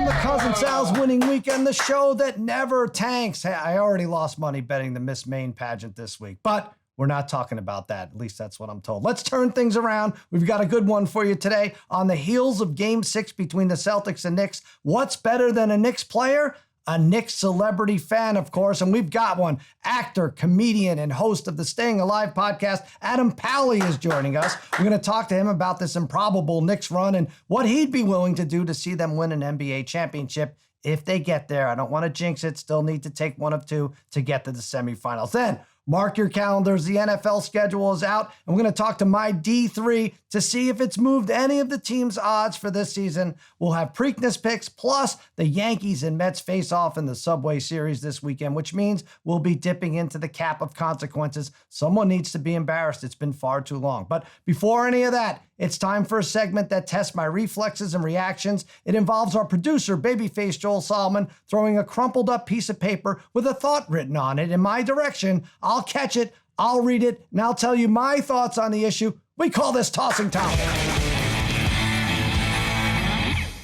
Welcome to Cousin Sal's Winning Weekend, the show that never tanks. Hey, I already lost money betting the Miss Maine pageant this week, but we're not talking about that. At least that's what I'm told. Let's turn things around. We've got a good one for you today. On the heels of Game 6 between the Celtics and Knicks, what's better than a Knicks player? A Knicks celebrity fan, of course, and we've got one. Actor, comedian, and host of the Staying Alive podcast, Adam Pally is joining us. We're going to talk to him about this improbable Knicks run and what he'd be willing to do to see them win an NBA championship if they get there. I don't want to jinx it. Still need to take one of two to get to the semifinals. Then, mark your calendars. The NFL schedule is out, and we're going to talk to my D3 to see if it's moved any of the team's odds for this season. We'll have Preakness picks, plus the Yankees and Mets face off in the Subway Series this weekend, which means we'll be dipping into the cap of consequences. Someone needs to be embarrassed. It's been far too long. But before any of that, it's time for a segment that tests my reflexes and reactions. It involves our producer, babyface Joel Solomon, throwing a crumpled up piece of paper with a thought written on it in my direction. I'll catch it, I'll read it, and I'll tell you my thoughts on the issue. We call this Tossing Time.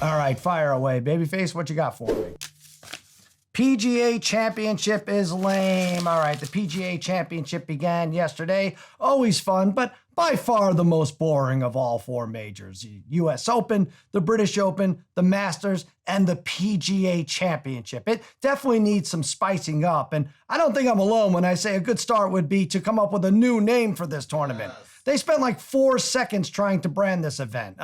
All right, fire away. Babyface, what you got for me? PGA Championship is lame. All right, the PGA Championship began yesterday. Always fun, but by far the most boring of all four majors. The US Open, the British Open, the Masters, and the PGA Championship. It definitely needs some spicing up, and I don't think I'm alone when I say a good start would be to come up with a new name for this tournament. Yes. They spent like 4 seconds trying to brand this event.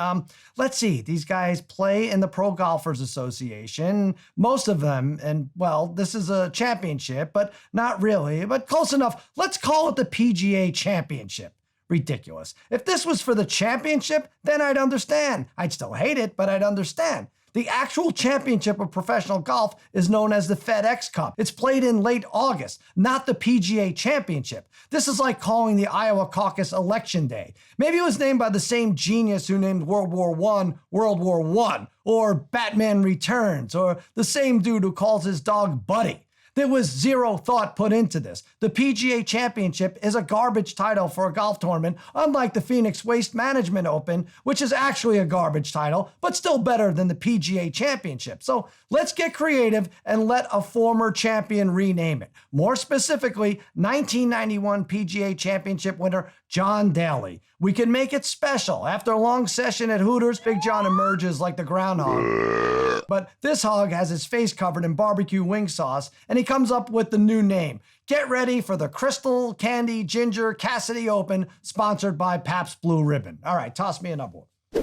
Let's see, these guys play in the Pro Golfers Association, most of them, and well, this is a championship, but not really, but close enough. Let's call it the PGA Championship. Ridiculous. If this was for the championship, then I'd understand. I'd still hate it, but I'd understand. The actual championship of professional golf is known as the FedEx Cup. It's played in late August, not the PGA Championship. This is like calling the Iowa caucus Election Day. Maybe it was named by the same genius who named World War I, World War I, or Batman Returns, or the same dude who calls his dog Buddy. There was zero thought put into this. The PGA Championship is a garbage title for a golf tournament, unlike the Phoenix Waste Management Open, which is actually a garbage title, but still better than the PGA Championship. So let's get creative and let a former champion rename it. More specifically, 1991 PGA Championship winner John Daly. We can make it special. After a long session at Hooters, Big John emerges like the groundhog. But this hog has his face covered in barbecue wing sauce, and he comes up with the new name. Get ready for the Crystal Candy Ginger Cassidy Open, sponsored by Pabst Blue Ribbon. All right, toss me another one.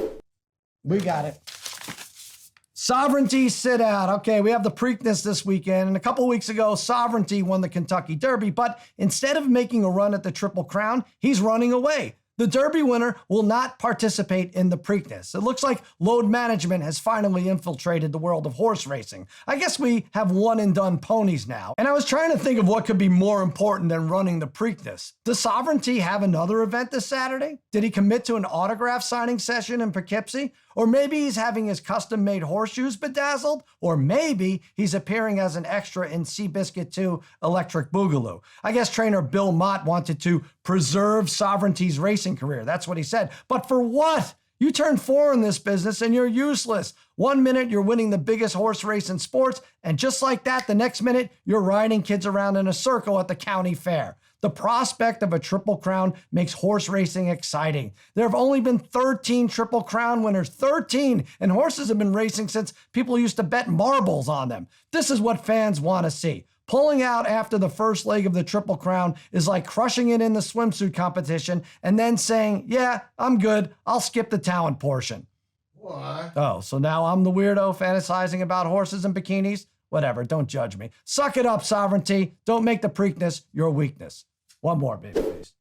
We got it. Sovereignty sit out. Okay, we have the Preakness this weekend, and a couple weeks ago, Sovereignty won the Kentucky Derby, but instead of making a run at the Triple Crown, he's running away. The Derby winner will not participate in the Preakness. It looks like load management has finally infiltrated the world of horse racing. I guess we have one-and-done ponies now. And I was trying to think of what could be more important than running the Preakness. Does Sovereignty have another event this Saturday? Did he commit to an autograph signing session in Poughkeepsie? Or maybe he's having his custom-made horseshoes bedazzled? Or maybe he's appearing as an extra in Seabiscuit 2 Electric Boogaloo. I guess trainer Bill Mott wanted to preserve Sovereignty's racing career. That's what he said. But for what? You turn 4 in this business and you're useless. 1 minute you're winning the biggest horse race in sports, and just like that, the next minute you're riding kids around in a circle at the county fair. The prospect of a Triple Crown makes horse racing exciting. There have only been 13 Triple Crown winners, 13, and horses have been racing since people used to bet marbles on them. This is what fans want to see. Pulling out after the first leg of the Triple Crown is like crushing it in the swimsuit competition and then saying, yeah, I'm good, I'll skip the talent portion. Why? Oh, so now I'm the weirdo fantasizing about horses and bikinis? Whatever, don't judge me. Suck it up, Sovereignty. Don't make the Preakness your weakness. One more, babyface.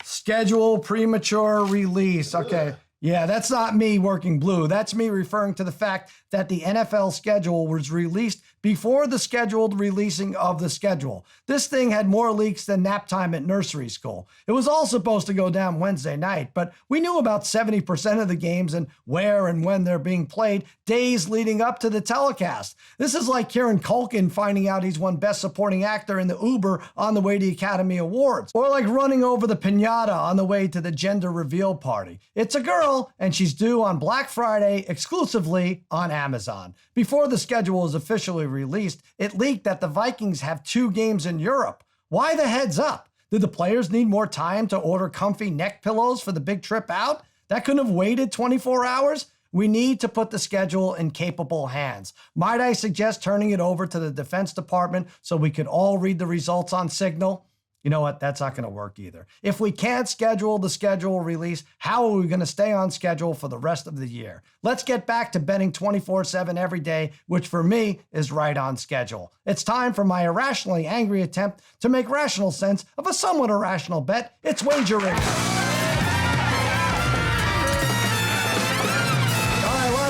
Schedule premature release. Okay. Yeah, that's not me working blue. That's me referring to the fact that the NFL schedule was released before the scheduled releasing of the schedule. This thing had more leaks than nap time at nursery school. It was all supposed to go down Wednesday night, but we knew about 70% of the games and where and when they're being played days leading up to the telecast. This is like Kieran Culkin finding out he's won Best Supporting Actor in the Uber on the way to the Academy Awards, or like running over the piñata on the way to the gender reveal party. It's a girl, and she's due on Black Friday exclusively on Amazon. Before the schedule is officially released, it leaked that the Vikings have 2 games in Europe. Why the heads up? Did the players need more time to order comfy neck pillows for the big trip out? That couldn't have waited 24 hours? We need to put the schedule in capable hands. Might I suggest turning it over to the Defense Department so we could all read the results on Signal? You know what? That's not going to work either. If we can't schedule the schedule release, how are we going to stay on schedule for the rest of the year? Let's get back to betting 24/7 every day, which for me is right on schedule. It's time for my irrationally angry attempt to make rational sense of a somewhat irrational bet. It's wagering.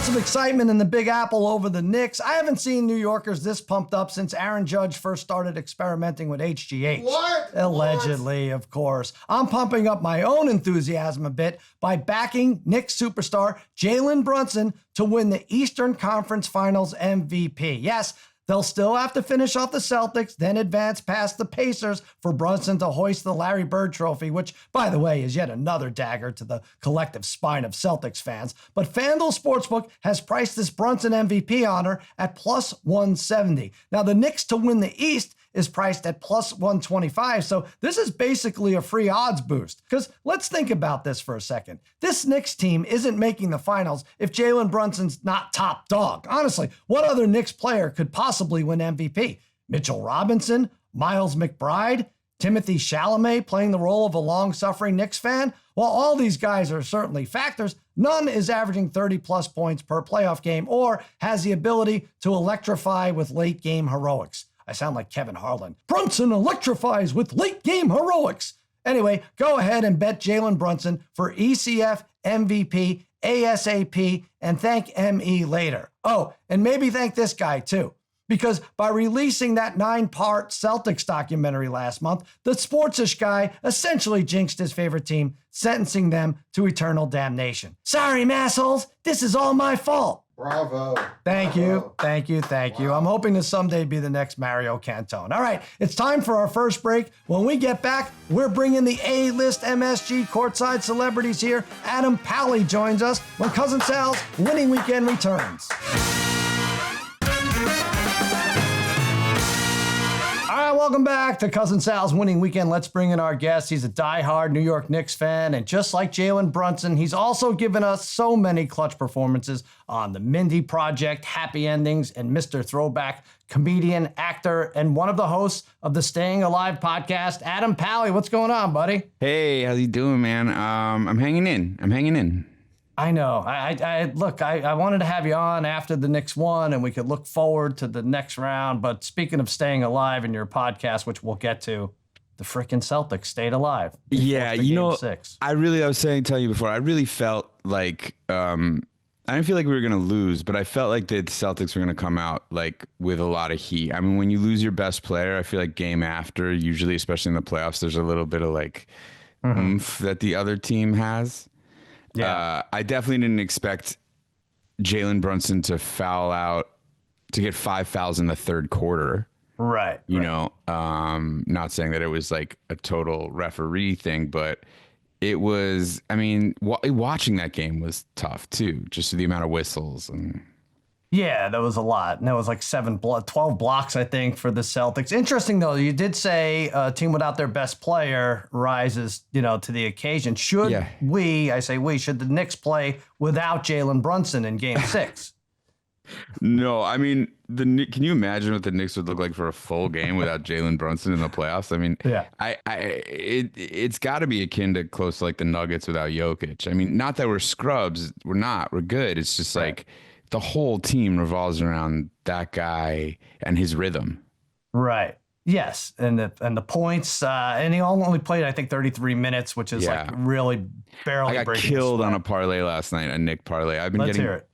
Some excitement in the Big Apple over the Knicks. I haven't seen New Yorkers this pumped up since Aaron Judge first started experimenting with HGH. What? Allegedly, of course. I'm pumping up my own enthusiasm a bit by backing Knicks superstar Jalen Brunson to win the Eastern Conference Finals MVP. Yes, they'll still have to finish off the Celtics, then advance past the Pacers for Brunson to hoist the Larry Bird Trophy, which, by the way, is yet another dagger to the collective spine of Celtics fans. But FanDuel Sportsbook has priced this Brunson MVP honor at plus 170. Now, the Knicks to win the East is priced at plus 125, so this is basically a free odds boost. Because let's think about this for a second. This Knicks team isn't making the finals if Jalen Brunson's not top dog. Honestly, what other Knicks player could possibly win MVP? Mitchell Robinson? Miles McBride? Timothy Chalamet playing the role of a long-suffering Knicks fan? While all these guys are certainly factors, none is averaging 30-plus points per playoff game or has the ability to electrify with late-game heroics. I sound like Kevin Harlan. Brunson electrifies with late-game heroics. Anyway, go ahead and bet Jalen Brunson for ECF MVP ASAP and thank ME later. Oh, and maybe thank this guy too. Because by releasing that 9-part Celtics documentary last month, the sportsish guy essentially jinxed his favorite team, sentencing them to eternal damnation. Sorry, massholes, this is all my fault. Bravo. Thank you. I'm hoping to someday be the next Mario Cantone. All right, it's time for our first break. When we get back, we're bringing the A-list MSG courtside celebrities here. Adam Pally joins us when Cousin Sal's Winning Weekend returns. All right, welcome back to Cousin Sal's Winning Weekend. Let's bring in our guest. He's a diehard New York Knicks fan, and just like Jalen Brunson, he's also given us so many clutch performances on The Mindy Project, Happy Endings, and Mr. Throwback, comedian, actor, and one of the hosts of the Staying Alive podcast. Adam Pally, what's going on, buddy? Hey, how you doing, man? I'm hanging in. I know. Look, I wanted to have you on after the Knicks won and we could look forward to the next round. But speaking of staying alive in your podcast, which we'll get to, the freaking Celtics stayed alive. Yeah, you know, I was telling you before, I really felt like, I didn't feel like we were going to lose, but I felt like the Celtics were going to come out like with a lot of heat. I mean, when you lose your best player, I feel like game after, usually, especially in the playoffs, there's a little bit of like oomph that the other team has. Yeah, I definitely didn't expect Jalen Brunson to foul out, to get 5 fouls in the third quarter. Right. You know, not saying that it was like a total referee thing, but it was, I mean, watching that game was tough too, just the amount of whistles and. Yeah, that was a lot. And that was like 12 blocks, I think, for the Celtics. Interesting, though, you did say a team without their best player rises, to the occasion. Should the Knicks play without Jalen Brunson in Game 6? No, I mean, can you imagine what the Knicks would look like for a full game without Jalen Brunson in the playoffs? I mean, yeah, it's got to be akin to close to like the Nuggets without Jokic. I mean, not that we're scrubs. We're not. We're good. It's just like the whole team revolves around that guy and his rhythm. Right. Yes, and the points, and he only played, I think, 33 minutes, which is like really barely. I got killed on a parlay last night, a Knick parlay. I've been Let's hear it.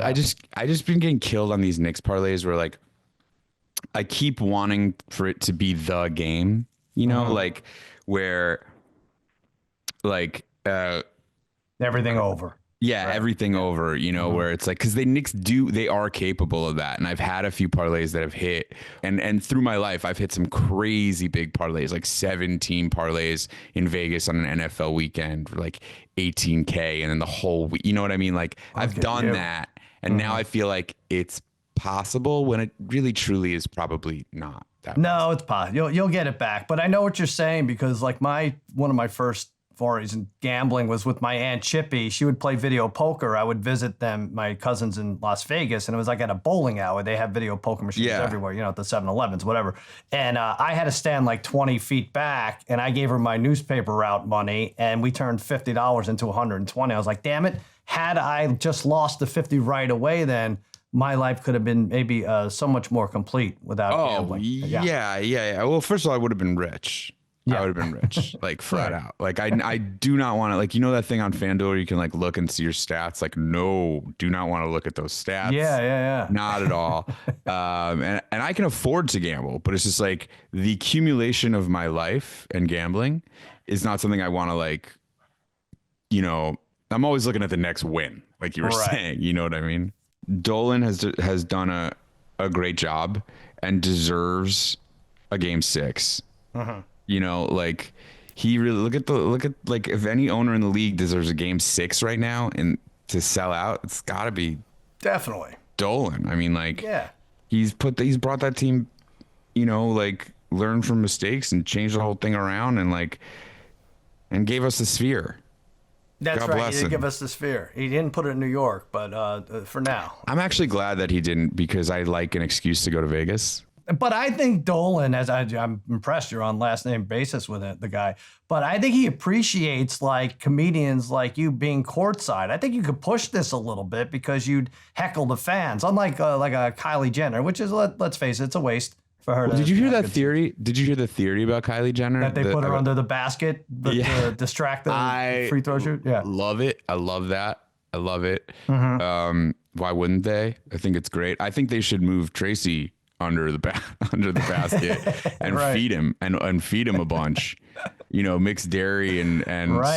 I just been getting killed on these Knicks parlays where like I keep wanting for it to be the game, you know, like where like Everything over. yeah, Right. everything over, you know, where it's like, because the Knicks they are capable of that. And I've had a few parlays that have hit. And through my life, I've hit some crazy big parlays, like 17 parlays in Vegas on an NFL weekend for like 18K. And then the whole week, you know what I mean? Like, I've done that. And now I feel like it's possible when it really truly is probably not that No, it's possible. You'll get it back. But I know what you're saying, because like one of my first forays in gambling was with my Aunt Chippy. She would play video poker. I would visit them, my cousins in Las Vegas, and it was like at a bowling alley. They have video poker machines everywhere, you know, at the 7-Elevens, whatever. And I had to stand like 20 feet back, and I gave her my newspaper route money, and we turned $50 into 120. I was like, damn it. Had I just lost the 50 right away, then my life could have been maybe so much more complete without gambling. Yeah. Well, first of all, I would have been rich. I would have been rich, like flat out. Like I do not want to, like, you know, that thing on FanDuel where you can like look and see your stats. Like, no, do not want to look at those stats. Yeah. Not at all. And I can afford to gamble, but it's just like the accumulation of my life and gambling is not something I want to, like, you know, I'm always looking at the next win, like you were saying, you know what I mean? Dolan has done a great job and deserves a game 6. You know, like he really look at like, if any owner in the league deserves a game 6 right now and to sell out, it's got to be Definitely Dolan. I mean, like, he's brought that team, you know, like, learn from mistakes and changed the whole thing around and gave us the sphere. That's God right. bless He did him. give us the sphere. He didn't put it in New York, but for now. I'm actually glad that he didn't, because I like an excuse to go to Vegas. But I think Dolan, I'm impressed you're on last name basis with the guy, but I think he appreciates like comedians like you being courtside. I think you could push this a little bit because you'd heckle the fans, unlike like a Kylie Jenner, which is, let's face it, it's a waste for her. Did you hear that theory? Did you hear the theory about Kylie Jenner? That they put her under the basket to distract the free throw shoot? Yeah. Love it. I love that. I love it. Why wouldn't they? I think it's great. I think they should move Tracy under the basket and feed him and feed him a bunch, you know, mix dairy and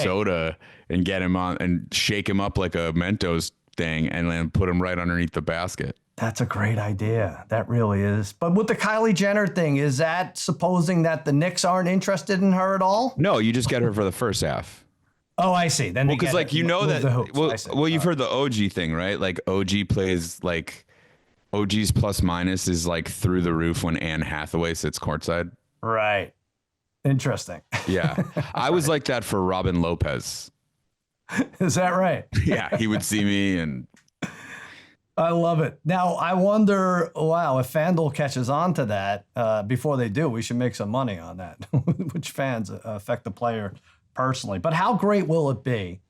soda and get him on and shake him up like a Mentos thing and then put him right underneath the basket. That's a great idea. That really is. But with the Kylie Jenner thing, is that supposing that the Knicks aren't interested in her at all? No, you just get her for the first half. Oh, I see. Then because like, you know that, well, you've heard the OG thing, right? Like OG plays like, OG's plus minus is like through the roof when Anne Hathaway sits courtside. Right. Interesting. Yeah. I was like that for Robin Lopez. Is that right? Yeah. He would see me and. I love it. Now, I wonder, wow, if FanDuel catches on to that, before they do, we should make some money on that, which fans affect the player personally. But how great will it be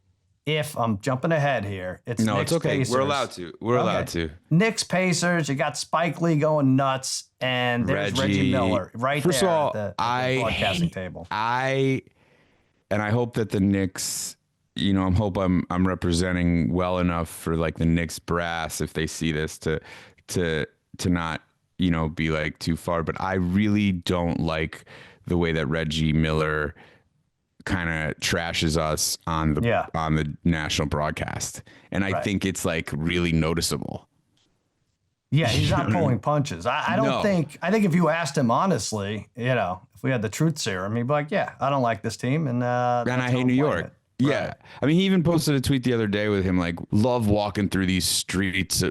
if, I'm jumping ahead here, it's Knicks, okay. Pacers. We're allowed to. We're allowed to. Knicks, Pacers, you got Spike Lee going nuts, and there's Reggie Miller right First there of all, at the broadcasting table. I hope that the Knicks, you know, I'm representing well enough for like the Knicks brass, if they see this, to not, you know, be like too far. But I really don't like the way that Reggie Miller kind of trashes us on the national broadcast, and I think it's like really noticeable. Yeah, he's not pulling punches. I don't think. I think if you asked him honestly, you know, if we had the truth serum, he'd be like, "Yeah, I don't like this team, and I hate New York." Yeah, right. I mean, he even posted a tweet the other day with him like, "Love walking through these streets."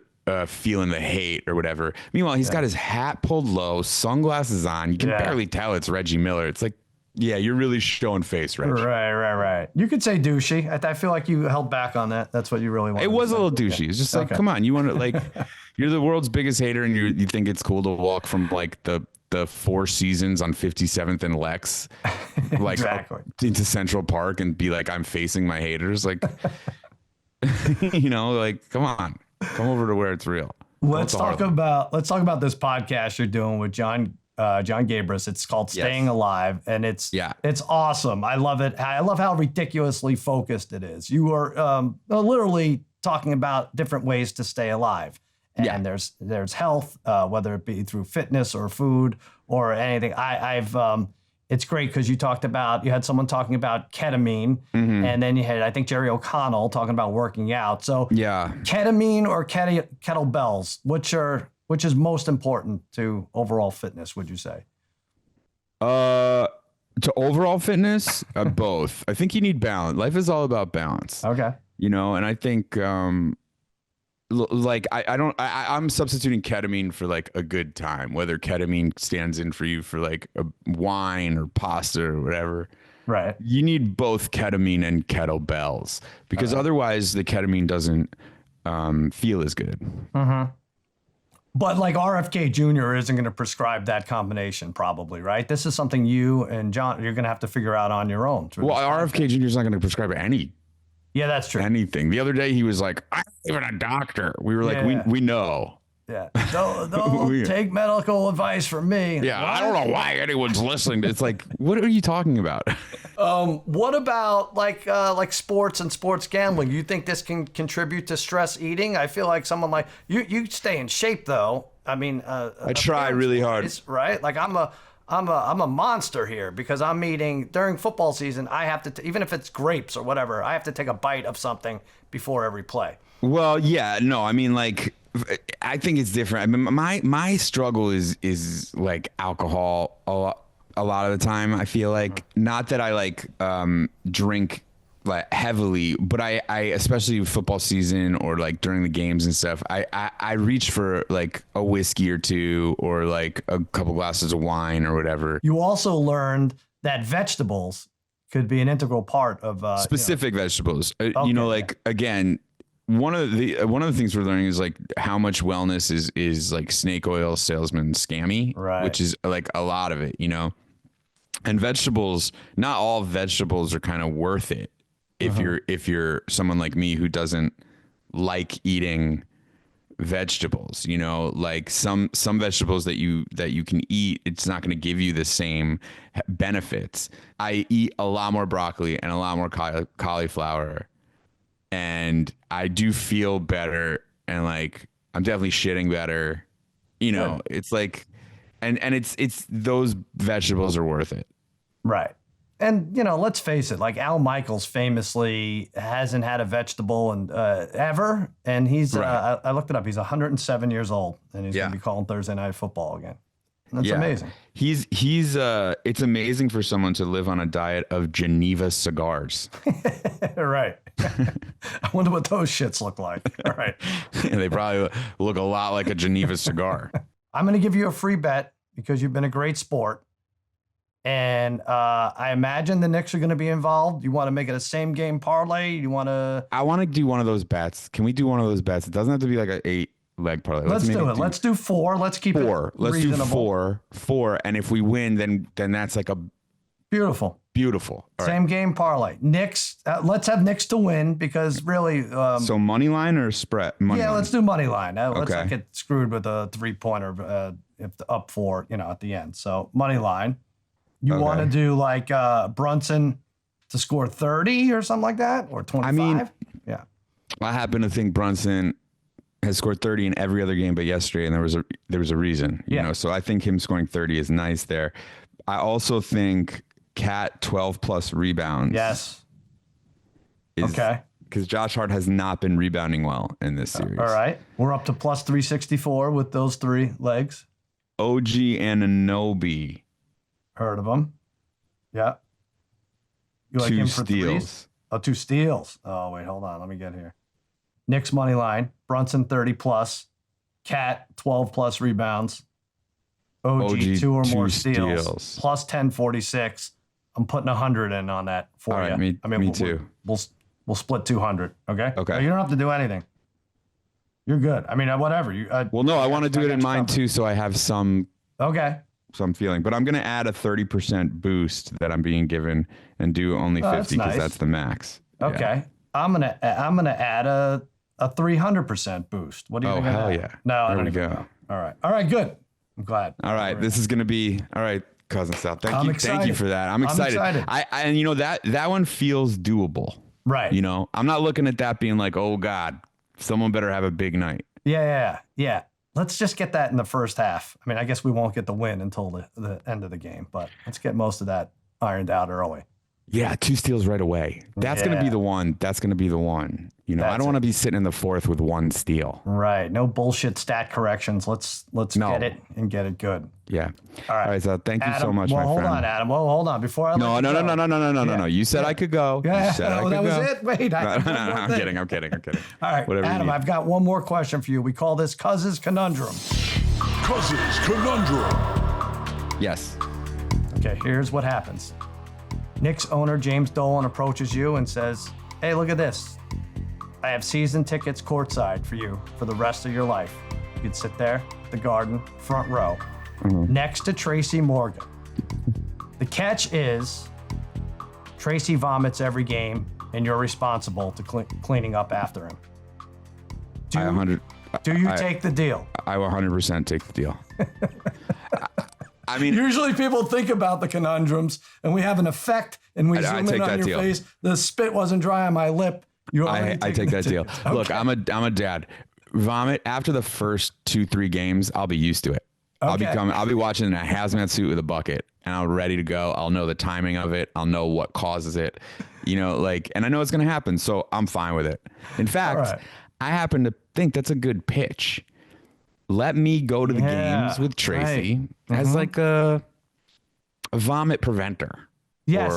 Feeling the hate or whatever. Meanwhile, he's got his hat pulled low, sunglasses on. You can barely tell it's Reggie Miller. It's like, yeah, you're really showing face, Reg. Right. You could say douchey. I feel like you held back on that. That's what you really wanted. It was a little douchey. It's just like, come on, you want to like, you're the world's biggest hater, and you think it's cool to walk from like the 4 seasons on 57th and Lex, like into Central Park and be like, I'm facing my haters, like, you know, like, come on, come over to where it's real. Let's talk about this podcast you're doing with John Gabris. It's called Staying Alive, and it's awesome. I love it. I love how ridiculously focused it is. You are literally talking about different ways to stay alive, and there's health, whether it be through fitness or food or anything. It's great because you had someone talking about ketamine, and then you had, I think, Jerry O'Connell talking about working out. So ketamine or kettlebells, which is most important to overall fitness, would you say? To overall fitness, both. I think you need balance. Life is all about balance. Okay. And I think, I'm substituting ketamine for like a good time, whether ketamine stands in for you for like a wine or pasta or whatever. Right. You need both ketamine and kettlebells because otherwise the ketamine doesn't feel as good. Mm-hmm. But like RFK Jr. isn't going to prescribe that combination probably, right? This is something you and John, you're going to have to figure out on your own. Well, RFK Jr. is not going to prescribe anything. That's true. Anything. The other day he was like, I'm not even a doctor. We were like, we know. Yeah. Don't take medical advice from me. Yeah. What? I don't know why anyone's listening. It's like, what are you talking about? What about like sports and sports gambling? You think this can contribute to stress eating? I feel like someone like you stay in shape though. I mean, I try really hard. Right? Like I'm a monster here because I'm eating during football season. I have to, even if it's grapes or whatever, I have to take a bite of something before every play. Well, yeah, no, I mean, like, I think it's different. I mean, my struggle is like alcohol a lot of the time. I feel like not that I like drink like heavily, but I especially football season or like during the games and stuff, I reach for like a whiskey or two or like a couple glasses of wine or whatever. You also learned that vegetables could be an integral part of specific vegetables. Like again, one of the things we're learning is like how much wellness is like snake oil salesman scammy, right? Which is like a lot of it, and vegetables, not all vegetables are kind of worth it. If you're someone like me who doesn't like eating vegetables, like some vegetables that you can eat, it's not going to give you the same benefits. I eat a lot more broccoli and a lot more cauliflower, and I do feel better, and like I'm definitely shitting better. It's like, and it's those vegetables are worth it, right? And let's face it, like Al Michaels famously hasn't had a vegetable and ever, and he's right. I looked it up. He's 107 years old, and he's going to be calling Thursday Night Football again. That's amazing. He's it's amazing for someone to live on a diet of Geneva cigars. Right. I wonder what those shits look like. All right. They probably look a lot like a Geneva cigar. I'm going to give you a free bet because you've been a great sport. And I imagine the Knicks are going to be involved. You want to make it a same game parlay? You want to? I want to do one of those bets. Can we do one of those bets? It doesn't have to be like an 8-leg parlay. Let's do it. Let's do 4. Let's keep four. It Let's reasonable. do 4. And if we win, then that's like a beautiful. All same right. game parlay. Knicks. Let's have Knicks to win because really. So money line or spread? Money line. Let's do money line. Let's not get screwed with a 3-pointer if up 4 at the end. So money line. You want to do like Brunson to score 30 or something like that, or 25? I mean, yeah. I happen to think Brunson has scored 30 in every other game but yesterday, and there was a reason, you know. So I think him scoring 30 is nice there. I also think Cat 12 plus rebounds. Yes. Okay. Because Josh Hart has not been rebounding well in this series. All right. We're up to plus 364 with those 3 legs. OG Anunoby. Heard of him. Yeah. You like 2 him for steals. 3s? Oh, 2 steals. Oh, wait, hold on. Let me get here. Knicks money line. Brunson 30 plus. Cat 12 plus rebounds. OG 2 or more steals. Plus 1046. I'm putting 100 in on that for All you. Right, me too. We'll split 200. Okay. Okay. No, you don't have to do anything. You're good. I mean, whatever. Well, no, I want to do it in mine too, so I have some. Okay. Some feeling, but I'm going to add a 30% boost that I'm being given and do only 50 because that's the max. Okay. Yeah. I'm gonna add a 300% boost. What do you think? Oh, hell yeah. No, there we go. All right, good. I'm glad. All right, this is going to be all right, Cousin Sal. Thank you for that. I'm excited. And that one feels doable. Right. I'm not looking at that being like, oh God, someone better have a big night. Yeah. Let's just get that in the first half. I mean, I guess we won't get the win until the end of the game, but let's get most of that ironed out early. Yeah, 2 steals right away. That's going to be the one. You know, I don't want to be sitting in the fourth with 1 steal. Right. No bullshit stat corrections. Let's get it and get it good. Yeah. All right. So thank you so much, my friend. Hold on, Adam. Well, hold on. Before I No. You said I could go. Yeah. You said I could that go. was it? Wait. I'm kidding. I'm kidding. All right, Whatever Adam, I've got one more question for you. We call this Cousin's Conundrum. Cousin's Conundrum. Yes. Okay, here's what happens. Knicks owner James Dolan approaches you and says, hey, look at this. I have season tickets courtside for you for the rest of your life. You could sit there at the Garden, front row, next to Tracy Morgan. The catch is Tracy vomits every game, and you're responsible to cleaning up after him. Do you take the deal? I will 100% take the deal. I mean, usually people think about the conundrums, and we have an effect, and we zoom in on your face. The spit wasn't dry on my lip. I take that deal. Okay. Look, I'm a dad. Vomit after the first 2-3 games, I'll be used to it. Okay. I'll be watching in a hazmat suit with a bucket, and I'm ready to go. I'll know the timing of it. I'll know what causes it. You know, and I know it's going to happen, so I'm fine with it. In fact, I happen to think that's a good pitch. Let me go to the games with Tracy as like a vomit preventer. Yes,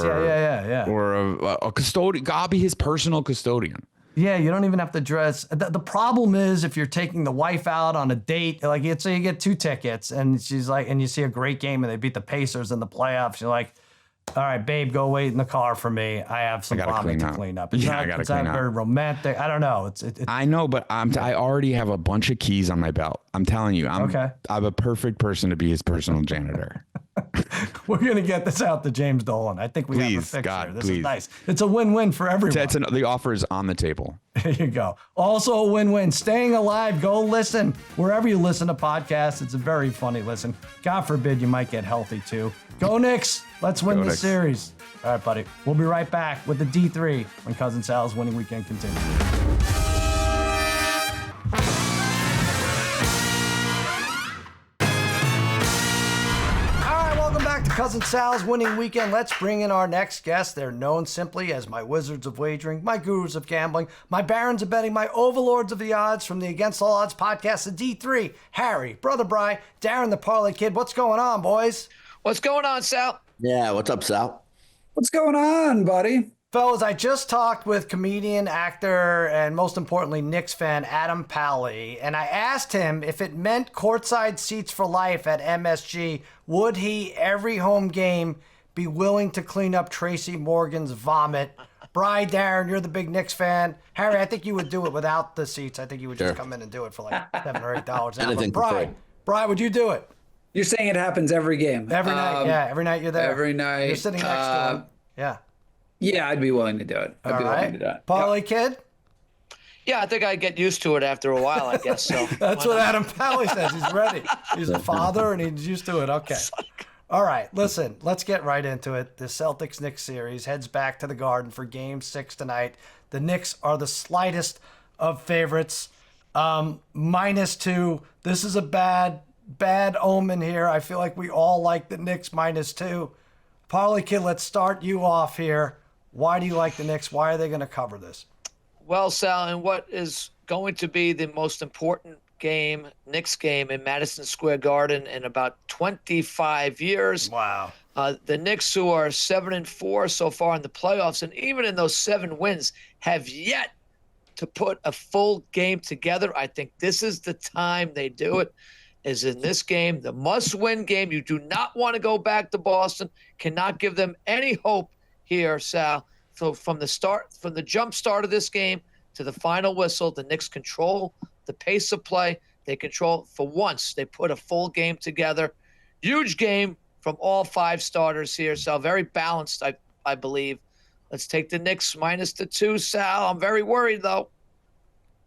Or a custodian. I'll be his personal custodian. Yeah, you don't even have to dress. The problem is if you're taking the wife out on a date, like so you get 2 tickets, and she's like, and you see a great game, and they beat the Pacers in the playoffs. You're like, all right, babe, go wait in the car for me. I have some vomit to clean up. It's I gotta clean up. Very romantic. I don't know. I know, but I already have a bunch of keys on my belt. I'm telling you, I'm a perfect person to be his personal janitor. We're gonna get this out to James Dolan. I think we have a fix here. This is nice. It's a win-win for everyone. The offer is on the table. There you go. Also a win-win. Staying alive. Go listen wherever you listen to podcasts. It's a very funny listen. God forbid you might get healthy too. Go Knicks. Let's win this series. All right, buddy. We'll be right back with the D3 when Cousin Sal's winning weekend continues. Cousin Sal's winning weekend. Let's bring in our next guest. They're known simply as my wizards of wagering, my gurus of gambling, my barons of betting, my overlords of the odds from the Against All Odds podcast, the D3, Harry, Brother Bry, Darren the Parlay Kid. What's going on, boys? What's going on, Sal? Yeah, what's up, Sal? What's going on, buddy? Fellas, I just talked with comedian, actor, and most importantly, Knicks fan Adam Pally, and I asked him if it meant courtside seats for life at MSG, would he, every home game, be willing to clean up Tracy Morgan's vomit? Bry, Darren, you're the big Knicks fan. Harry, I think you would do it without the seats. I think you would just come in and do it for like $7 or $8 an hour. Bry, would you do it? You're saying it happens every game? Every night, every night you're there. Every night. You're sitting next to him. Yeah. Yeah, I'd be willing to do it. I'd be willing to do it. Parlay Kid? Yeah, I think I'd get used to it after a while, I guess so. That's what Adam Pally says. He's ready. He's a father, and he's used to it. Okay. All right, listen, let's get right into it. The Celtics-Knicks series heads back to the Garden for Game 6 tonight. The Knicks are the slightest of favorites. -2. This is a bad omen here. I feel like we all like the Knicks -2. Parlay Kid, let's start you off here. Why do you like the Knicks? Why are they going to cover this? Well, Sal, in what is going to be the most important game, Knicks game in Madison Square Garden in about 25 years. Wow. The Knicks, who are 7-4 so far in the playoffs, and even in those 7 wins, have yet to put a full game together. I think this is the time they do it, is in this game, the must-win game. You do not want to go back to Boston, cannot give them any hope here, Sal. So from the jump start of this game to the final whistle, the Knicks control the pace of play. They control, for once, they put a full game together. Huge game from all 5 starters here, Sal. Very balanced, I believe. Let's take the Knicks -2, Sal. I'm very worried, though.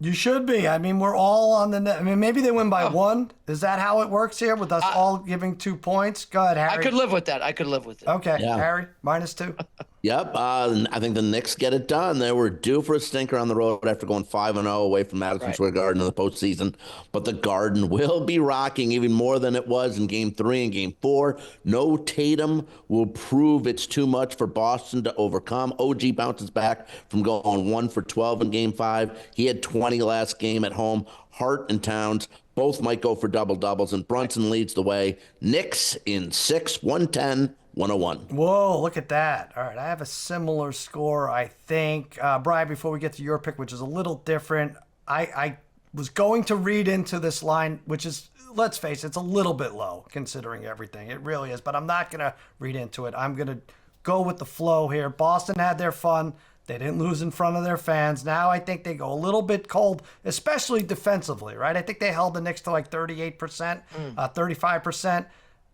You should be. I mean, we're all on the net. I mean, maybe they win by 1. Is that how it works here with us all giving 2 points? Go ahead, Harry. I could live with that. Okay, Yeah. Harry, -2. Yep. I think the Knicks get it done. They were due for a stinker on the road after going 5-0 away from Madison Square Garden in the postseason. But the Garden will be rocking even more than it was in Game 3 and Game 4. No Tatum will prove it's too much for Boston to overcome. OG bounces back from going 1 for 12 in Game 5. He had 20 last game at home. Hart and Towns both might go for double-doubles, and Brunson leads the way. Knicks in 6, 110-101. Whoa, look at that. All right, I have a similar score, I think. Brian, before we get to your pick, which is a little different, I was going to read into this line, which is, let's face it, it's a little bit low considering everything. It really is, but I'm not going to read into it. I'm going to go with the flow here. Boston had their fun. They didn't lose in front of their fans. Now I think they go a little bit cold, especially defensively, right? I think they held the Knicks to like 38%, 35%.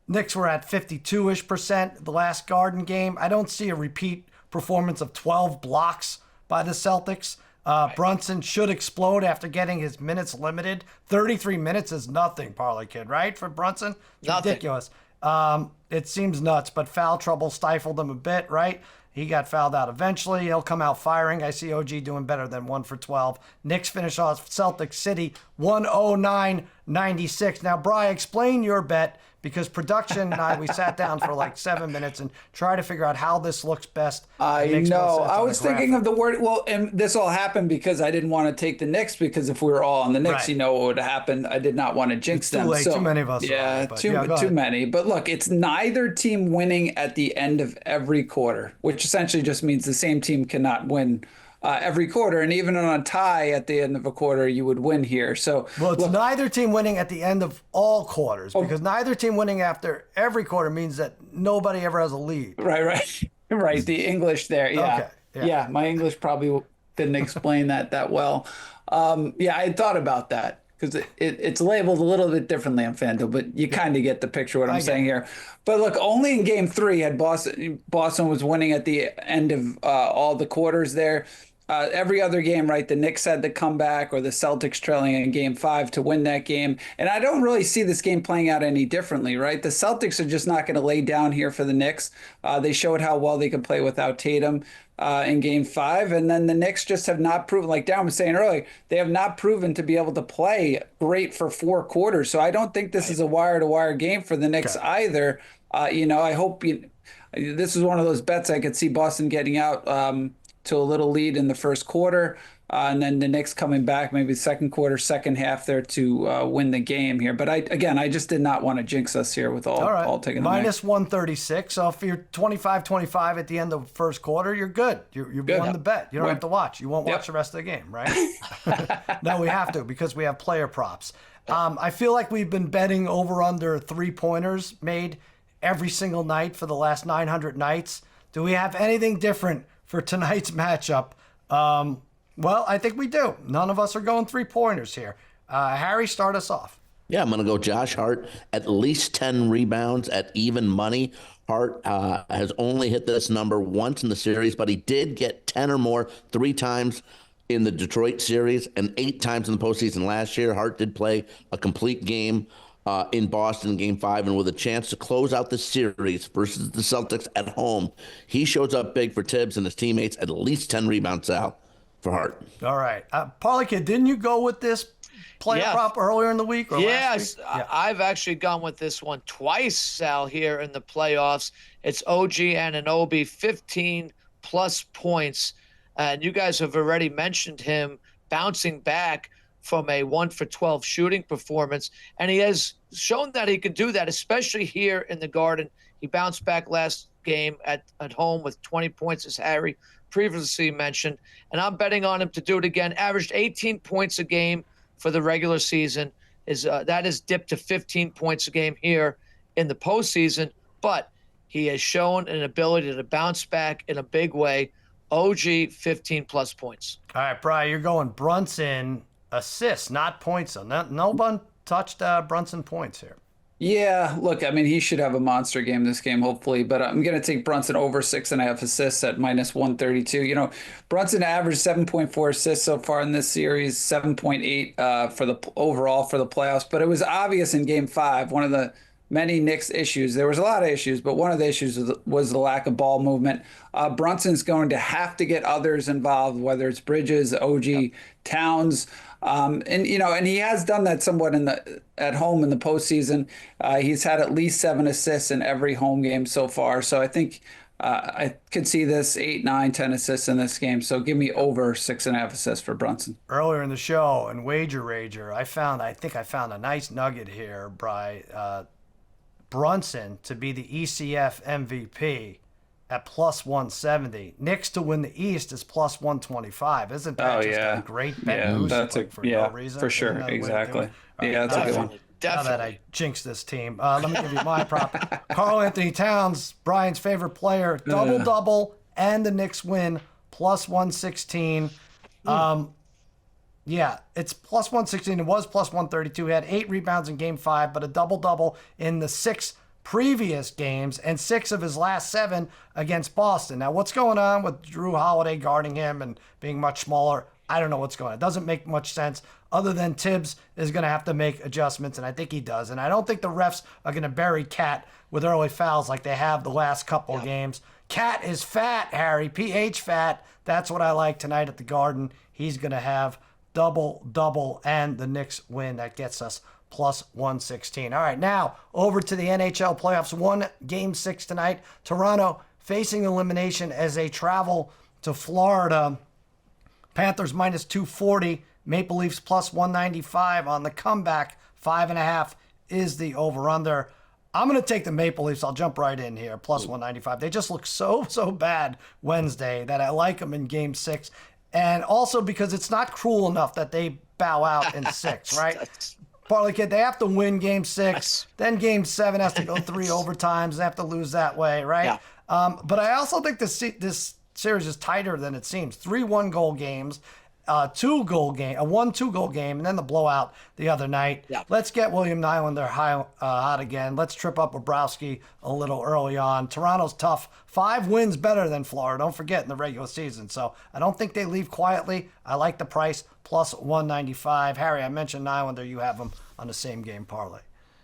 Knicks were at 52-ish% the last Garden game. I don't see a repeat performance of 12 blocks by the Celtics. Brunson should explode after getting his minutes limited. 33 minutes is nothing, Parlay Kid, right? For Brunson? It's ridiculous. It seems nuts, but foul trouble stifled him a bit, right? He got fouled out eventually. He'll come out firing. I see OG doing better than 1 for 12. Knicks finish off Celtic City 109-96. Now, Bri, explain your bet, because production and I, we sat down for like 7 minutes and tried to figure out how this looks best. I know. I was thinking of the word. Well, and this all happened because I didn't want to take the Knicks, because if we were all on the Knicks, you know what would have happened. I did not want to jinx them. Late. So, too many of us. Yeah, too many. But look, it's neither team winning at the end of every quarter, which essentially just means the same team cannot win every quarter, and even on a tie at the end of a quarter, you would win here. So, well, it's neither team winning at the end of all quarters, because neither team winning after every quarter means that nobody ever has a lead. Right. The English there, yeah. Okay, yeah. My English probably didn't explain that well. Yeah, I had thought about that, because it's labeled a little bit differently on FanDuel, but you kind of get the picture what I'm saying here. But look, only in Game 3 had Boston was winning at the end of all the quarters there. Every other game, right, the Knicks had the comeback, or the Celtics trailing in Game 5 to win that game. And I don't really see this game playing out any differently, right? The Celtics are just not going to lay down here for the Knicks. They showed how well they could play without Tatum in Game 5. And then the Knicks just have not proven, like Darren was saying earlier, they have not proven to be able to play great for 4 quarters. So I don't think this is a wire-to-wire game for the Knicks either. I hope this is one of those bets I could see Boston getting out to a little lead in the first quarter, and then the Knicks coming back maybe second quarter, second half there to win the game here. But I just did not want to jinx us here with all taking the minus 136. So if you're 25-25 at the end of the first quarter, you're good. You've won the bet. You don't have to watch. You won't watch the rest of the game, right? No, we have to, because we have player props. I feel like we've been betting over under 3-pointers made every single night for the last 900 nights. Do we have anything different for tonight's matchup? Well, I think we do. None of us are going 3-pointers here. Harry, start us off. Yeah, I'm going to go Josh Hart, at least 10 rebounds at even money. Hart has only hit this number once in the series, but he did get 10 or more 3 times in the Detroit series and 8 times in the postseason last year. Hart did play a complete game in Boston in Game 5, and with a chance to close out the series versus the Celtics at home, he shows up big for Tibbs and his teammates. At least 10 rebounds, Sal, for Hart. All right. Parlay Kid, didn't you go with this player prop earlier in the week? Or last week? I've actually gone with this one twice, Sal, here in the playoffs. It's OG Anunoby, 15-plus points. And you guys have already mentioned him bouncing back from a 1 for 12 shooting performance, and he has shown that he could do that, especially here in the Garden. He bounced back last game at home with 20 points, as Harry previously mentioned, and I'm betting on him to do it again. Averaged 18 points a game for the regular season. That is dipped to 15 points a game here in the postseason, but he has shown an ability to bounce back in a big way. OG, 15-plus points. All right, Brian, you're going Brunson assists, not points. So no one touched Brunson points here. Yeah, look, I mean, he should have a monster game this game, hopefully, but I'm going to take Brunson over 6.5 assists at -132. Brunson averaged 7.4 assists so far in this series, 7.8 for the overall for the playoffs, but it was obvious in game 5, one of the many Knicks issues. There was a lot of issues, but one of the issues was the lack of ball movement. Brunson's going to have to get others involved, whether it's Bridges, OG, Towns. And he has done that somewhat at home in the postseason. He's had at least 7 assists in every home game so far. So I think I could see this 8, 9, 10 assists in this game. So give me over 6.5 assists for Brunson. Earlier in the show, in Wager Rager, I think I found a nice nugget here, Bry. Brunson to be the ECF MVP at +170. Knicks to win the East is +125. Isn't that a great bet? Yeah, that's for no reason? For sure. Exactly. Yeah, that's a good one. Now that I jinxed this team, let me give you my prop. Carl Anthony Towns, Brian's favorite player, double, and the Knicks win +116. Yeah, it's +116. It was +132. He had 8 rebounds in game 5, but a double-double in the 6 previous games and 6 of his last 7 against Boston. Now, what's going on with Drew Holiday guarding him and being much smaller? I don't know what's going on. It doesn't make much sense other than Tibbs is going to have to make adjustments, and I think he does. And I don't think the refs are going to bury Cat with early fouls like they have the last couple of games. Cat is fat, Harry. PH fat. That's what I like tonight at the Garden. He's going to have double, and the Knicks win. That gets us +116. All right, now over to the NHL playoffs. Game 6 tonight. Toronto facing elimination as they travel to Florida. Panthers -240. Maple Leafs +195 on the comeback. 5.5 is the over-under. I'm going to take the Maple Leafs. I'll jump right in here. +195. They just look so bad Wednesday that I like them in game 6. And also because it's not cruel enough that they bow out in 6, right? Partly, kid, they have to win game 6. Then game 7 has to go 3 overtimes. They have to lose that way, right? Yeah. But I also think this series is tighter than it seems. 3 1-goal games, a 1-2-goal game, and then the blowout the other night. Yeah. Let's get William Nylander hot again. Let's trip up Bobrovsky a little early on. Toronto's tough. 5 wins better than Florida. Don't forget in the regular season. So I don't think they leave quietly. I like the price +195. Harry, I mentioned Nylander. You have him on the same game parlay.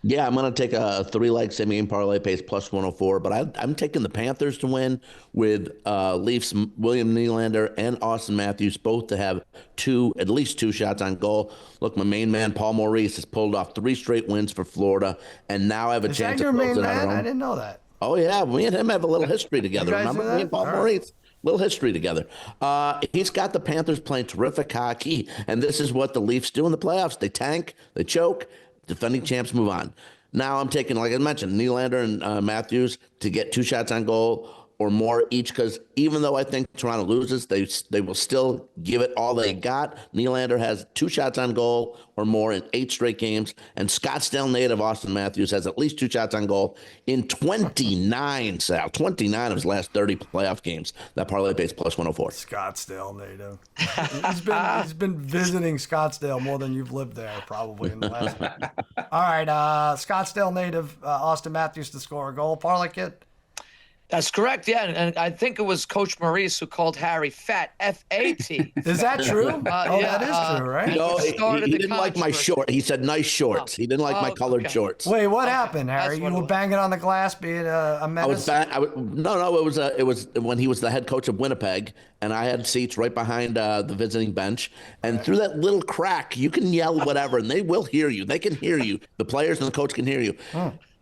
Yeah, I'm going to take a 3-leg same-game parlay, pays +104, but I'm taking the Panthers to win with Leafs, William Nylander, and Austin Matthews both to have at least two shots on goal. Look, my main man, Paul Maurice, has pulled off 3 straight wins for Florida, and now I have a chance to Is that your main man? I didn't know that. Oh, yeah, me and him have a little history together. Remember me and Paul Maurice? Little history together. He's got the Panthers playing terrific hockey, and this is what the Leafs do in the playoffs. They tank, they choke. Defending champs move on. Now I'm taking, like I mentioned, Nylander and Matthews to get 2 shots on goal or more each, because even though I think Toronto loses, they will still give it all they got. Nylander has 2 shots on goal or more in 8 straight games, and Scottsdale native Austin Matthews has at least 2 shots on goal in 29, Sal. 29 of his last 30 playoff games. That parlay pays +104. Scottsdale native. He's been visiting Scottsdale more than you've lived there probably in the last week. All right, Scottsdale native Austin Matthews to score a goal. Parlay kid. That's correct, yeah. And I think it was Coach Maurice who called Harry fat, F-A-T. Is that true? That is true, right? No, he didn't like my short. He said nice shorts. He didn't like my colored shorts. Wait, what happened, Harry? You were banging on the glass, being a menace? It was when he was the head coach of Winnipeg, and I had seats right behind the visiting bench. And through that little crack, you can yell whatever, and they will hear you. They can hear you. The players and the coach can hear you.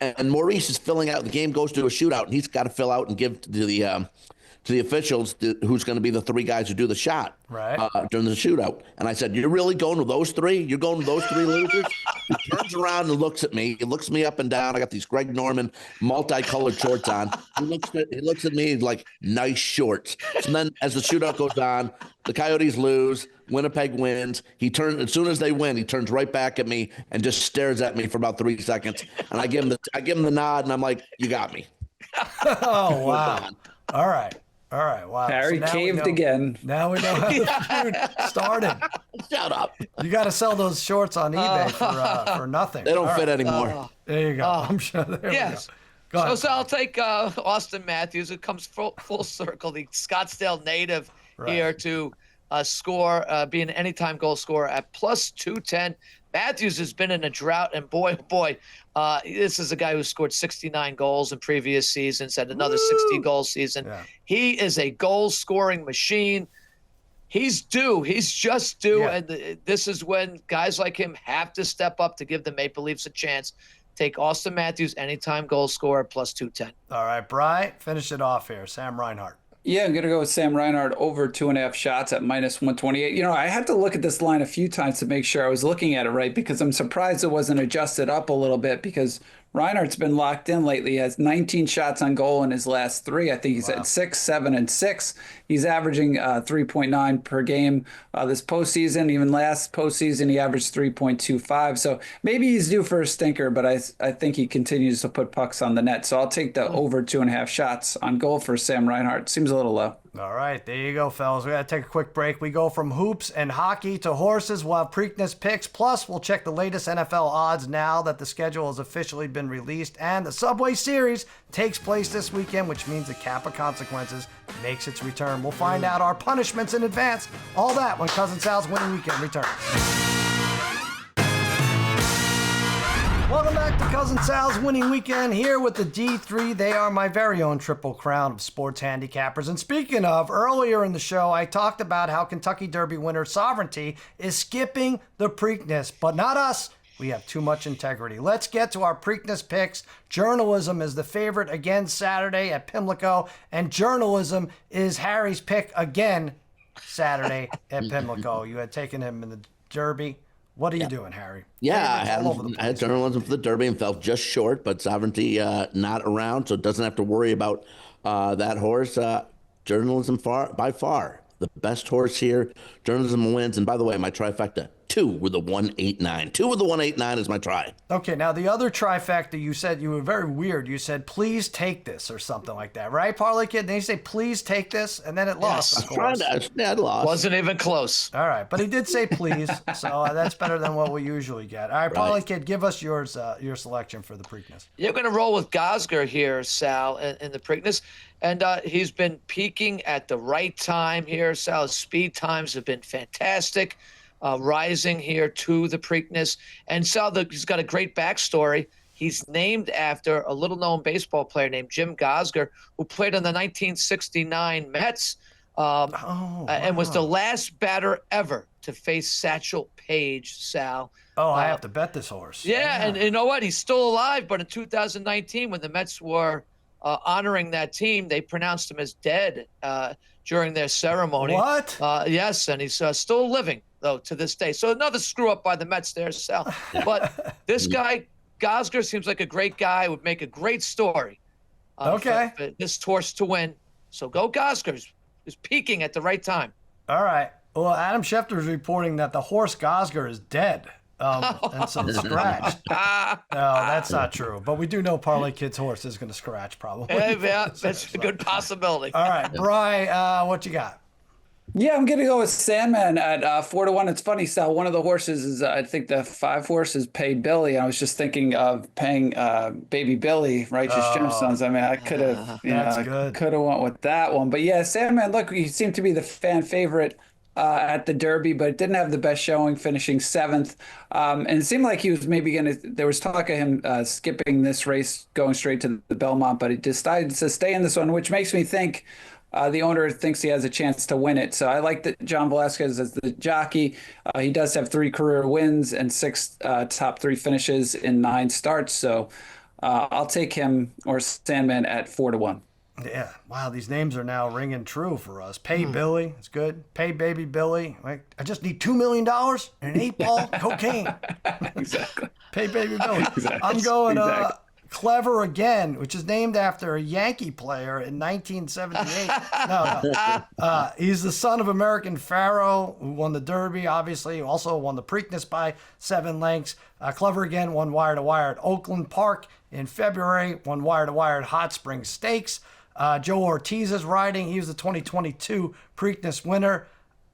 And Maurice is filling out. The game goes to a shootout, and he's got to fill out and give to the officials who's going to be the 3 guys who do the shot during the shootout. And I said, "You're really going with those 3? You're going with those 3 losers?" He turns around and looks at me. He looks me up and down. I got these Greg Norman multicolored shorts on. He looks at me like, nice shorts. And then as the shootout goes on, the Coyotes lose. Winnipeg wins. He turns as soon as they win. He turns right back at me and just stares at me for about 3 seconds. And I give him the nod, and I'm like, "You got me." Oh wow! All right. All right. Wow. Harry caved again. Now we know how the feud started. Shut up. You got to sell those shorts on eBay for nothing. They don't fit anymore. There you go. I'm sure. There Yes. we go. Go So ahead. I'll take Austin Matthews. It comes full circle. The Scottsdale native here to score, be an anytime goal scorer at plus 210. Matthews has been in a drought, and boy, this is a guy who scored 69 goals in previous seasons, had another 60-goal season. Yeah. He is a goal-scoring machine. He's due. He's just due, Yeah. and this is when guys like him have to step up to give the Maple Leafs a chance. Take Austin Matthews, anytime goal scorer, plus 210. All right, Bri, finish it off here. Sam Reinhart. Yeah, I'm going to go with Sam Reinhart over 2.5 shots at minus 128. You know, I had to look at this line a few times to make sure I was looking at it right, because I'm surprised it wasn't adjusted up a little bit, because Reinhardt's been locked in lately. He has 19 shots on goal in his last 3. I think he's at 6, 7, and 6. He's averaging 3.9 per game this postseason. Even last postseason, he averaged 3.25. So maybe he's due for a stinker, but I think he continues to put pucks on the net. So I'll take the over 2.5 shots on goal for Sam Reinhart. Seems a little low. All right, there you go, fellas. We got to take a quick break. We go from hoops and hockey to horses. We'll have Preakness picks. Plus, we'll check the latest NFL odds now that the schedule has officially been released. And the Subway Series takes place this weekend, which means the Cap of Consequences makes its return. We'll find out our punishments in advance. All that when Cousin Sal's Winning Weekend returns. Welcome back to Cousin Sal's Winning Weekend here with the D3. They are my very own Triple Crown of sports handicappers. And speaking of, earlier in the show, I talked about how Kentucky Derby winner Sovereignty is skipping the Preakness, but not us. We have too much integrity. Let's get to our Preakness picks. Journalism is the favorite again Saturday at Pimlico, and journalism is Harry's pick again Saturday at Pimlico. You had taken him in the Derby. What are you doing, Harry? Yeah, Favorites I had journalism for the Derby and felt just short, but Sovereignty not around, so it doesn't have to worry about that horse. Journalism by far the best horse here. Journalism wins, and by the way, my trifecta: 2 with the 189. 2 with the 189 is my try. Okay, now the other trifecta, you said you were very weird. You said, please take this or something like that, right, Parlay Kid? Then you say, please take this, and then it lost, of course. I lost. Wasn't even close. All right, but he did say please, so that's better than what we usually get. All right, Parlay Kid, give us your selection for the Preakness. You're going to roll with Gosger here, Sal, in the Preakness. And he's been peaking at the right time here. Sal's speed times have been fantastic. Rising here to the Preakness. And Sal, he's got a great backstory. He's named after a little-known baseball player named Jim Gosger, who played on the 1969 Mets and was the last batter ever to face Satchel Paige, Sal. Oh, I have to bet this horse. Yeah, and you know what? He's still alive, but in 2019, when the Mets were honoring that team, they pronounced him as dead during their ceremony. What? Yes, and he's still living, though, to this day. So another screw-up by the Mets there, Sal. But this guy, Gosger, seems like a great guy, would make a great story for this horse to win. So go Gosger. He's peaking at the right time. All right. Well, Adam Schefter is reporting that the horse Gosger is dead. And so scratched. No, that's not true. But we do know Parlay Kid's horse is going to scratch probably. Yeah, that's a good possibility. All right, Bri, what you got? Yeah, I'm going to go with Sandman at 4-1. It's funny, Sal. One of the horses is, I think the 5 horse is Pay Billy. I was just thinking of paying Baby Billy, Righteous Gemstones. I mean, I could have, could have went with that one. But yeah, Sandman, look, he seemed to be the fan favorite at the Derby, but didn't have the best showing, finishing 7th. And it seemed like he was maybe going to, there was talk of him skipping this race, going straight to the Belmont, but he decided to stay in this one, which makes me think the owner thinks he has a chance to win it. So I like that John Velasquez as the jockey. He does have 3 career wins and 6 top 3 finishes in 9 starts. So I'll take him or Sandman at 4-1. Yeah. Wow, these names are now ringing true for us. Pay Billy. It's good. Pay Baby Billy. Like, I just need $2 million and an 8-ball cocaine. Exactly. Pay Baby Billy. Exactly. I'm going Clever Again, which is named after a Yankee player in 1978. No. He's the son of American Pharaoh, who won the Derby, obviously, also won the Preakness by 7 lengths. Clever Again won wire to wire at Oakland Park in February, won wire to wire at Hot Springs Stakes. Joe Ortiz is riding. He was the 2022 Preakness winner.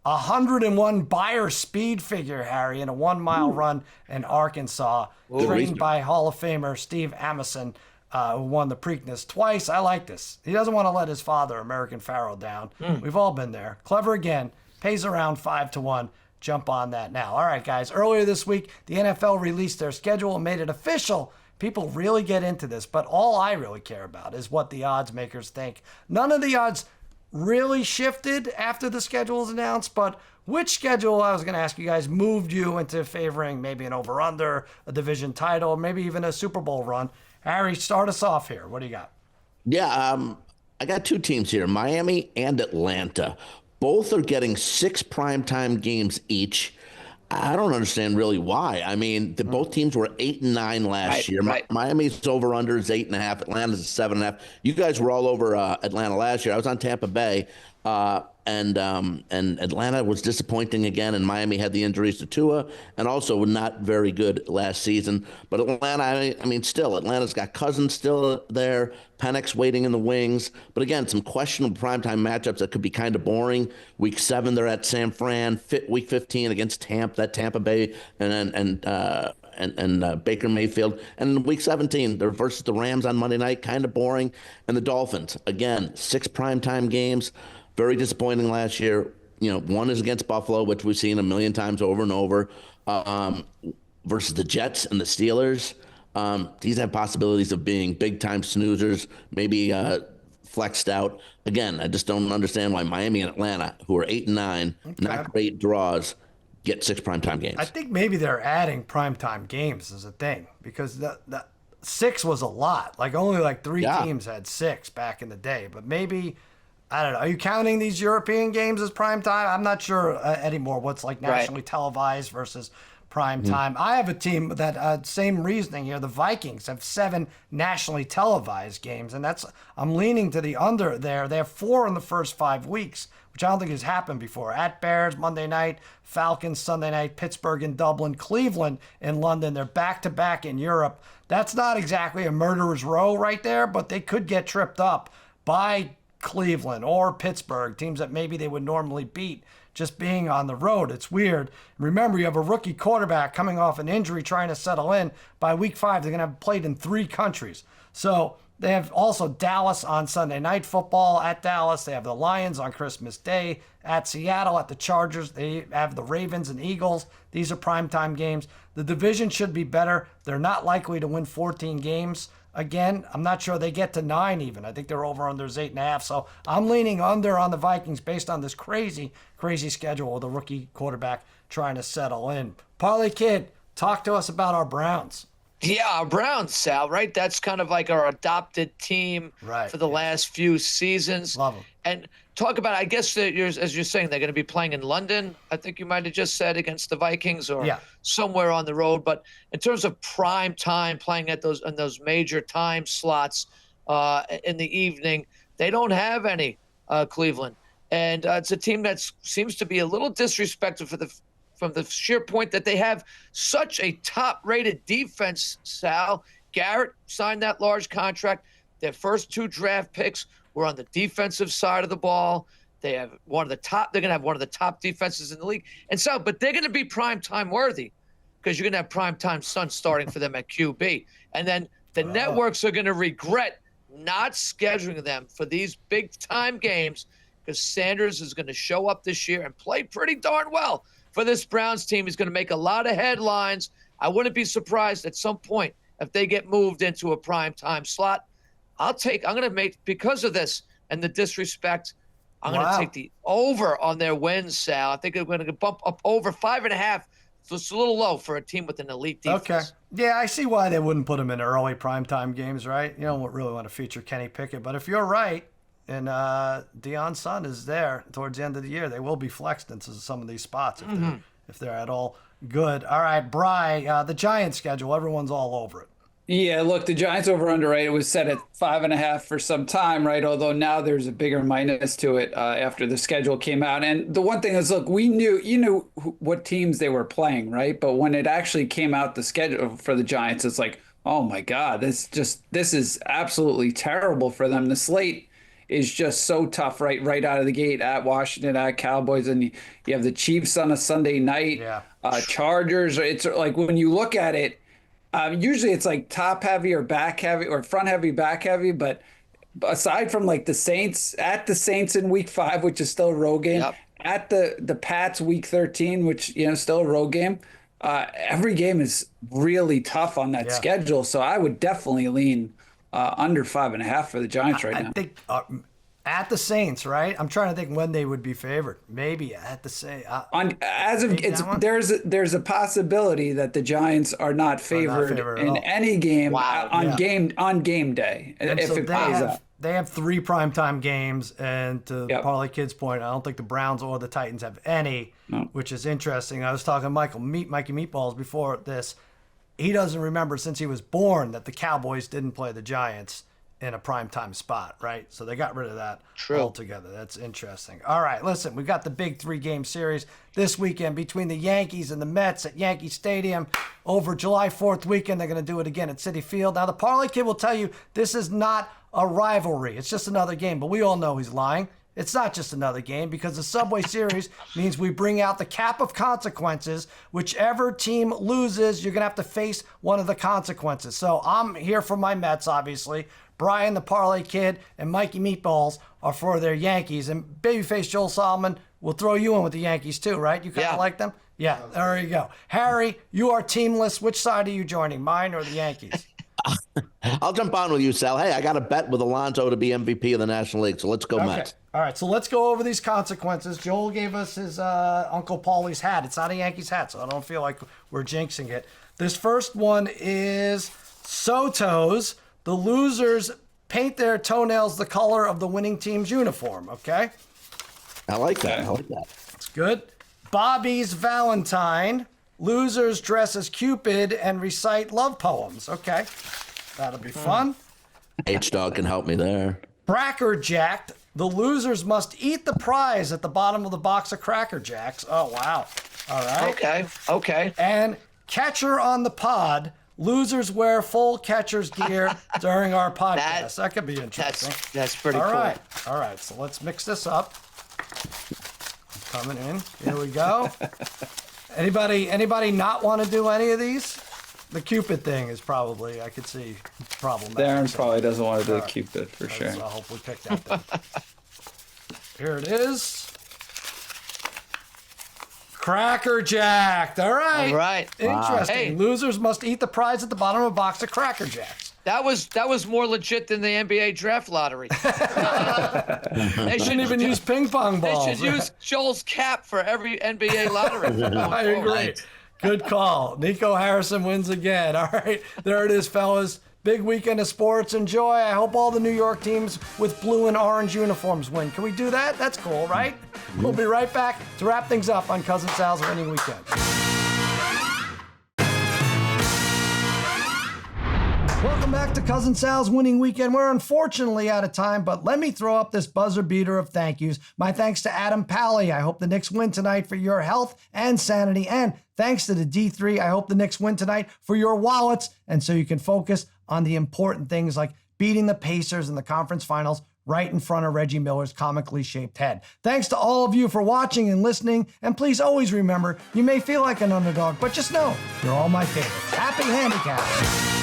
101 Beyer speed figure, Harry, in a 1 mile run in Arkansas, trained by Hall of Famer Steve Amison, who won the Preakness twice. I like this. He doesn't want to let his father, American Pharoah, down. We've all been there. Clever again. Pays around 5-1. Jump on that now. All right, guys. Earlier this week, the NFL released their schedule and made it official. People really get into this, but all I really care about is what the odds makers think. None of the odds really shifted after the schedule was announced, but which schedule, I was going to ask you guys, moved you into favoring maybe an over-under, a division title, maybe even a Super Bowl run? Harry, start us off here. What do you got? Yeah, I got two teams here, Miami and Atlanta. Both are getting 6 primetime games each. I don't understand really why. I mean, both teams were 8-9 last year. Right. Miami's over/under is 8.5. Atlanta's 7.5. You guys were all over Atlanta last year. I was on Tampa Bay, and Atlanta was disappointing again. And Miami had the injuries to Tua, and also not very good last season. But Atlanta, I mean, still Atlanta's got Cousins still there. Penix waiting in the wings. But again, some questionable primetime matchups that could be kind of boring. Week 7, they're at San Fran. Week 15 against Tampa Bay, and Baker Mayfield. And week 17, they're versus the Rams on Monday night, kind of boring. And the Dolphins, again, 6 primetime games. Very disappointing last year. You know, one is against Buffalo, which we've seen a million times over and over, versus the Jets and the Steelers. These have possibilities of being big-time snoozers, maybe flexed out. Again, I just don't understand why Miami and Atlanta, who are 8-9, not great draws, get 6 primetime games. I think maybe they're adding primetime games as a thing, because the 6 was a lot. Like only like 3 teams had 6 back in the day. But maybe, I don't know. Are you counting these European games as primetime? I'm not sure anymore what's like nationally televised versus prime time. I have a team that same reasoning here. The Vikings have 7 nationally televised games, and I'm leaning to the under there. They have 4 in the first 5 weeks, which I don't think has happened before. At Bears Monday night, Falcons Sunday night, Pittsburgh in Dublin, Cleveland in London. They're back-to-back in Europe. That's not exactly a murderer's row right there, but they could get tripped up by Cleveland or Pittsburgh, teams that maybe they would normally beat just being on the road. It's weird. Remember, you have a rookie quarterback coming off an injury trying to settle in. By week 5, they're going to have played in 3 countries. So they have also Dallas on Sunday Night Football at Dallas. They have the Lions on Christmas Day at Seattle, at the Chargers. They have the Ravens and Eagles. These are primetime games. The division should be better. They're not likely to win 14 games. Again, I'm not sure they get to 9 even. I think they're over under 8.5. So I'm leaning under on the Vikings based on this crazy schedule with a rookie quarterback trying to settle in. Parlay Kid, talk to us about our Browns. Yeah, our Browns, Sal, right? That's kind of like our adopted team for the last few seasons. Love them. And talk about, I guess, as you're saying, they're going to be playing in London, I think you might have just said, against the Vikings or somewhere on the road. But in terms of prime time, playing at those major time slots in the evening, they don't have any, Cleveland. And it's a team that seems to be a little disrespected from the sheer point that they have such a top-rated defense, Sal. Garrett signed that large contract. Their first 2 draft picks were on the defensive side of the ball. They have they're going to have one of the top defenses in the league. And so, but they're going to be primetime worthy because you're going to have primetime Sun starting for them at QB. And then the networks are going to regret not scheduling them for these big-time games because Sanders is going to show up this year and play pretty darn well for this Browns team. He's going to make a lot of headlines. I wouldn't be surprised at some point if they get moved into a primetime slot. I'm going to make, because of this and the disrespect, I'm going to take the over on their wins, Sal. I think they're going to bump up over 5.5. So it's a little low for a team with an elite defense. Okay. Yeah, I see why they wouldn't put them in early primetime games, right? You don't really want to feature Kenny Pickett. But if you're right, and Deion's son is there towards the end of the year, they will be flexed into some of these spots if they're at all good. All right, Bri, the Giants schedule, everyone's all over it. Yeah, look, the Giants over under, right? It was set at 5.5 for some time, right? Although now there's a bigger minus to it after the schedule came out. And the one thing is, look, you knew what teams they were playing, right? But when it actually came out, the schedule for the Giants, it's like, oh my God, this is absolutely terrible for them. The slate is just so tough right out of the gate at Washington, at Cowboys, and you have the Chiefs on a Sunday night. Yeah. Chargers. It's like when you look at it, usually it's like top heavy or back heavy or front heavy, back heavy, but aside from like the Saints in week 5, which is still a road game, at the Pats week 13, which still a road game, every game is really tough on that schedule. So I would definitely lean under 5.5 for the Giants right now. I think at the Saints, right? I'm trying to think when they would be favored. Maybe at the Saints. There's a possibility that the Giants are not favored in any game on game day if it plays out. They have 3 primetime games, and to Parlay Kid's point, I don't think the Browns or the Titans have any, which is interesting. I was talking to Mikey Meatballs before this. He doesn't remember since he was born that the Cowboys didn't play the Giants in a primetime spot, right? So they got rid of that altogether. That's interesting. All right, listen, we got the big 3-game series this weekend between the Yankees and the Mets at Yankee Stadium over July 4th weekend. They're going to do it again at Citi Field. Now, the Parlay Kid will tell you this is not a rivalry. It's just another game, but we all know he's lying. It's not just another game because the Subway Series means we bring out the cap of consequences. Whichever team loses, you're going to have to face one of the consequences. So I'm here for my Mets, obviously. Brian, the Parlay Kid, and Mikey Meatballs are for their Yankees. And Babyface Joel Solomon will throw you in with the Yankees too, right? You kind of like them? Yeah, there you go. Harry, you are teamless. Which side are you joining, mine or the Yankees? I'll jump on with you, Sal. Hey, I got a bet with Alonso to be MVP of the National League, so let's go Mets. All right, so let's go over these consequences. Joel gave us his Uncle Paulie's hat. It's not a Yankees hat, so I don't feel like we're jinxing it. This first one is Soto's. The losers paint their toenails the color of the winning team's uniform, okay? I like that. It's good. Bobby's Valentine. Losers dress as Cupid and recite love poems. Okay, that'll be fun. H-Dog can help me there. Cracker Jacked. The losers must eat the prize at the bottom of the box of Cracker Jacks. Oh, wow. All right. Okay. And Catcher on the Pod. Losers wear full catcher's gear during our podcast. That could be interesting. That's pretty cool. All right. So let's mix this up. Coming in. Here we go. Anybody not want to do any of these? The Cupid thing is probably, I could see, problematic. Darren probably doesn't want to do the Cupid for sure. So I'll hopefully pick that thing. Here it is. Cracker Jacked. All right. Interesting. Hey. Losers must eat the prize at the bottom of a box of Cracker Jacks. That was more legit than the NBA draft lottery. They shouldn't even use ping pong balls. They should use Joel's cap for every NBA lottery. I agree. Good call. Nico Harrison wins again. All right. There it is, fellas. Big weekend of sports. Enjoy. I hope all the New York teams with blue and orange uniforms win. Can we do that? That's cool, right? We'll be right back to wrap things up on Cousin Sal's Winning Weekend. Welcome back to Cousin Sal's Winning Weekend. We're unfortunately out of time, but let me throw up this buzzer beater of thank yous. My thanks to Adam Pally. I hope the Knicks win tonight for your health and sanity. And thanks to the D3. I hope the Knicks win tonight for your wallets and so you can focus on the important things like beating the Pacers in the conference finals right in front of Reggie Miller's comically shaped head. Thanks to all of you for watching and listening. And please always remember, you may feel like an underdog, but just know you're all my favorites. Happy handicapping.